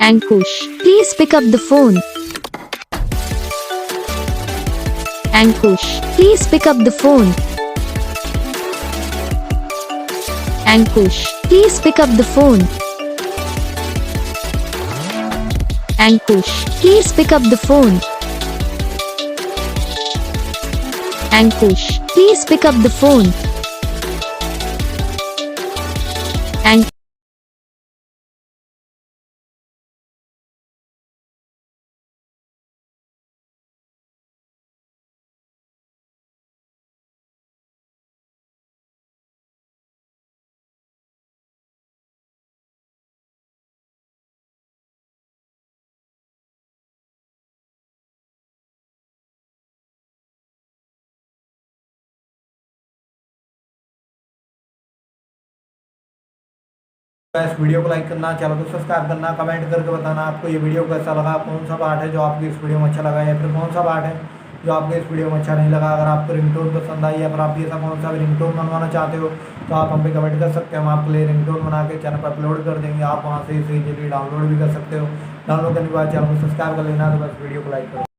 Ankush, please pick up the phone. Ankush, please pick up the phone. Ankush, please pick up the phone. Ankush, please pick up the phone. Ankush, please pick up the phone. Ankush. इस video को like करना, channel को subscribe करना, comment करके बताना आपको ये video कैसा लगा, कौन सा पार्ट है जो आपको इस वीडियो में अच्छा लगा या फिर कौन सा पार्ट है जो आपको इस वीडियो में अच्छा नहीं लगा। अगर आपको रिंगटोन पसंद आई या फिर आप ऐसा कौन सा भी रिंगटोन बनवाना चाहते हो तो आप हम पे कमेंट कर सकते हैं। हम आपके लिए रिंगटोन बना के चैनल पर अपलोड कर देंगे, आप वहाँ से इसे इजीली डाउनलोड भी कर सकते हो। डाउनलोड करने के बाद चैनल को सब्सक्राइब कर लेना। तो बस वीडियो को लाइक करो।